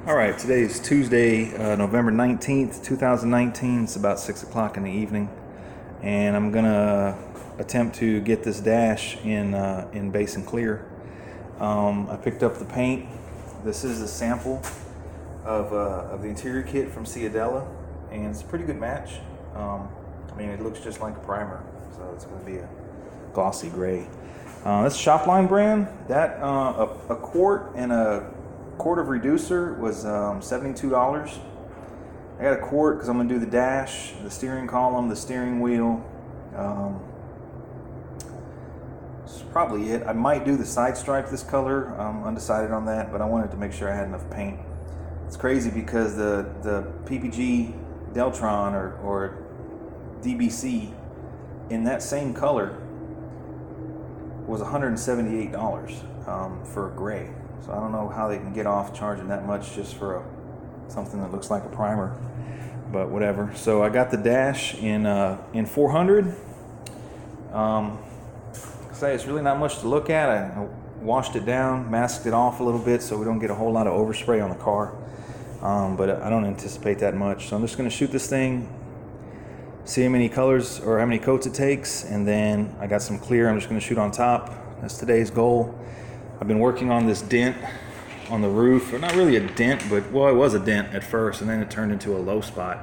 All right, today is Tuesday, November 19th, 2019. It's about 6 o'clock in the evening, and I'm gonna attempt to get this dash in base and clear. I picked up the paint. This is a sample of the interior kit from Ciadella, and it's a pretty good match. I mean, it looks just like a primer, so it's gonna be a glossy gray. That's Shopline brand. That a quart and a quart of reducer was $72. I got a quart because I'm gonna do the dash, the steering column, the steering wheel. That's probably it. I might do the side stripe this color. I'm undecided on that, but I wanted to make sure I had enough paint. It's crazy because the PPG Deltron or DBC in that same color was $178 for a gray. So I don't know how they can get off charging that much just for something that looks like a primer, but whatever. So I got the dash in 400. Say it's really not much to look at. I washed it down, masked it off a little bit so we don't get a whole lot of overspray on the car. But I don't anticipate that much. So I'm just gonna shoot this thing, see how many colors or how many coats it takes, and then I got some clear I'm just gonna shoot on top. That's today's goal. I've been working on this dent on the roof, or not really a dent, but well, it was a dent at first, and then it turned into a low spot.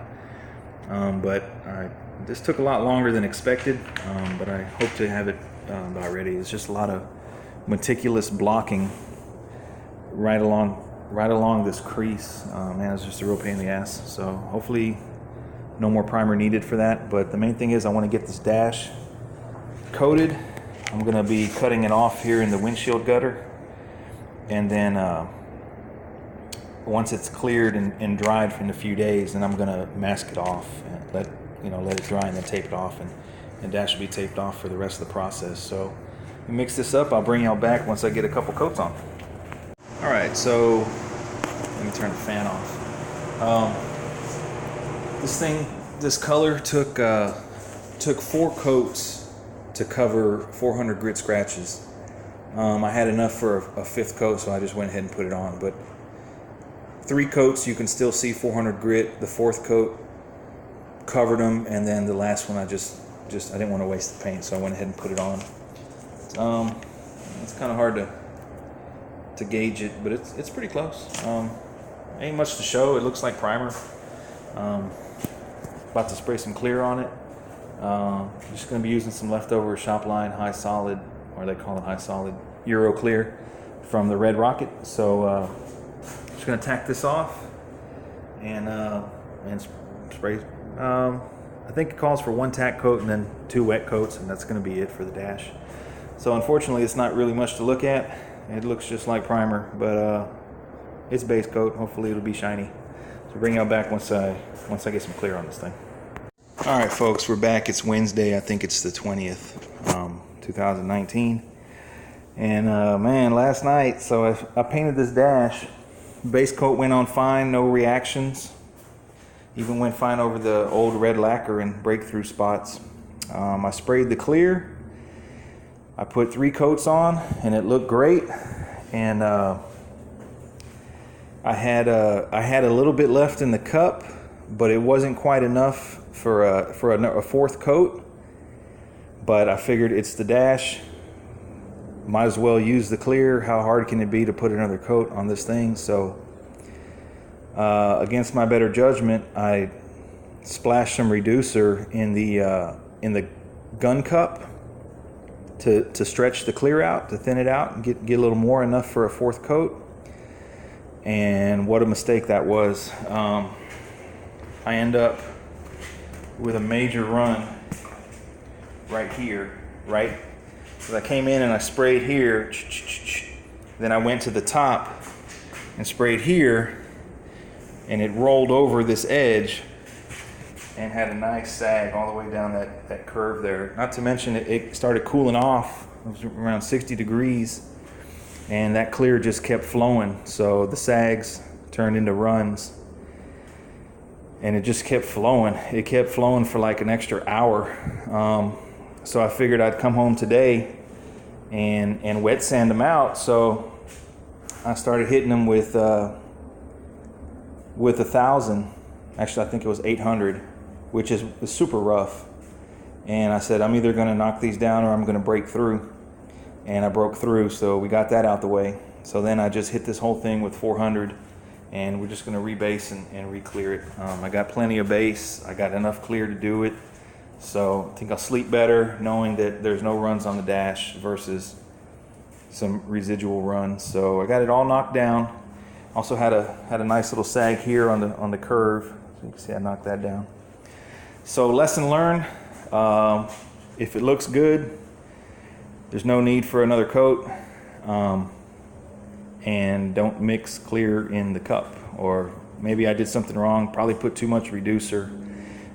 This took a lot longer than expected, but I hope to have it about ready. It's just a lot of meticulous blocking right along this crease. Man, it's just a real pain in the ass. So hopefully no more primer needed for that. But the main thing is I want to get this dash coated. I'm going to be cutting it off here in the windshield gutter, and then once it's cleared and dried in a few days, then I'm going to mask it off and let it dry and then tape it off, and the dash will be taped off for the rest of the process. So we mix this up. I'll bring y'all back once I get a couple coats on. All right, so let me turn the fan off. This color took 4 coats to cover 400 grit scratches. I had enough for a 5th coat, so I just went ahead and put it on. But 3 coats, you can still see 400 grit. The 4th coat covered them, and then the last one I didn't want to waste the paint, so I went ahead and put it on. It's kind of hard to gauge it, but it's pretty close. Ain't much to show. It looks like primer. About to spray some clear on it. Just going to be using some leftover Shopline high solid, or they call it high solid Euro clear from the Red Rocket. So just going to tack this off and spray. I think it calls for 1 tack coat and then 2 wet coats, and that's going to be it for the dash. So unfortunately, it's not really much to look at. It looks just like primer, but it's base coat. Hopefully, it'll be shiny. So bring y'all back once I get some clear on this thing. All right, folks, we're back. It's Wednesday. I think it's the 20th, 2019. And man, last night, so I painted this dash. Base coat went on fine, no reactions. Even went fine over the old red lacquer and breakthrough spots. I sprayed the clear. I put 3 coats on, and it looked great. And I had a little bit left in the cup, but it wasn't quite enough for a 4th coat. But I figured it's the dash, might as well use the clear. How hard can it be to put another coat on this thing? So against my better judgment, I splashed some reducer in the gun cup to stretch the clear out, to thin it out and get a little more, enough for a 4th coat. And what a mistake that was. I end up with a major run right here, right? So I came in and I sprayed here, then I went to the top and sprayed here, and it rolled over this edge and had a nice sag all the way down that curve there. Not to mention it started cooling off. It was around 60 degrees, and that clear just kept flowing. So the sags turned into runs, and it just kept flowing. It kept flowing for like an extra hour. So I figured I'd come home today and wet sand them out. So I started hitting them with with 1,000. Actually, I think it was 800, which is super rough. And I said, I'm either going to knock these down or I'm going to break through. And I broke through, so we got that out the way. So then I just hit this whole thing with 400, and we're just going to rebase and re-clear it. I got plenty of base. I got enough clear to do it. So I think I'll sleep better knowing that there's no runs on the dash versus some residual runs. So I got it all knocked down. Also had a nice little sag here on the curve. So you can see I knocked that down. So lesson learned. If it looks good, there's no need for another coat. And don't mix clear in the cup. Or maybe I did something wrong, probably put too much reducer.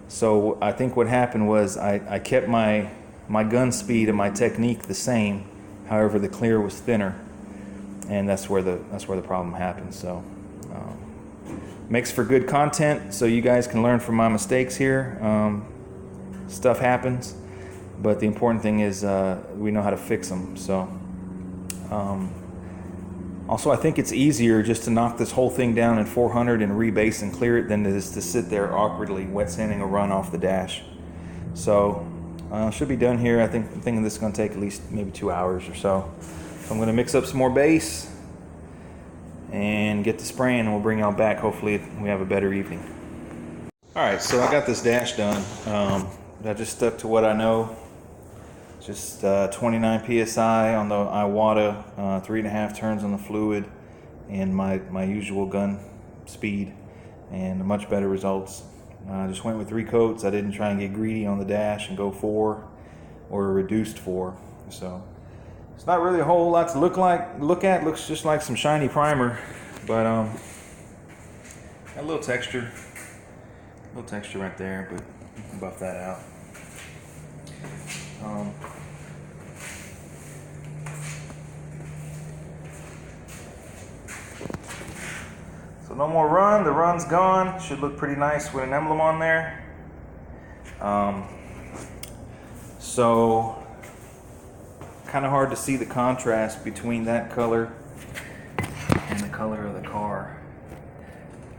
So I think what happened was I kept my gun speed and my technique the same. However, the clear was thinner, and that's where the problem happened. So makes for good content, so you guys can learn from my mistakes here. Stuff happens, but the important thing is we know how to fix them. So also, I think it's easier just to knock this whole thing down in 400 and rebase and clear it than it is to sit there awkwardly wet sanding a run off the dash. So should be done here. I'm thinking this is going to take at least maybe 2 hours or so. So I'm going to mix up some more base and get the spraying, and we'll bring y'all back. Hopefully we have a better evening. All right, so I got this dash done. I just stuck to what I know. Just 29 psi on the Iwata, 3.5 turns on the fluid, and my usual gun speed, and much better results. I just went with 3 coats. I didn't try and get greedy on the dash and go 4 or a reduced 4. So it's not really a whole lot to look at. Looks just like some shiny primer, but got a little texture right there, but you can buff that out. So no more run. The run's gone. Should look pretty nice with an emblem on there. So kind of hard to see the contrast between that color and the color of the car,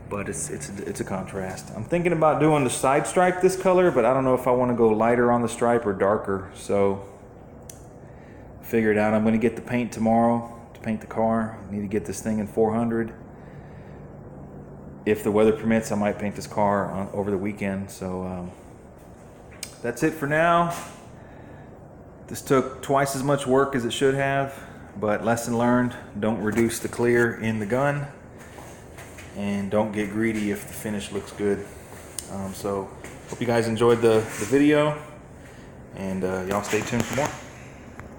but it's a contrast. I'm thinking about doing the side stripe this color, but I don't know if I want to go lighter on the stripe or darker. So figure it out. I'm going to get the paint tomorrow to paint the car. I need to get this thing in 400. If the weather permits, I might paint this car over the weekend. So that's it for now. This took twice as much work as it should have, but lesson learned: don't reduce the clear in the gun, and don't get greedy if the finish looks good. So hope you guys enjoyed the video, and y'all stay tuned for more.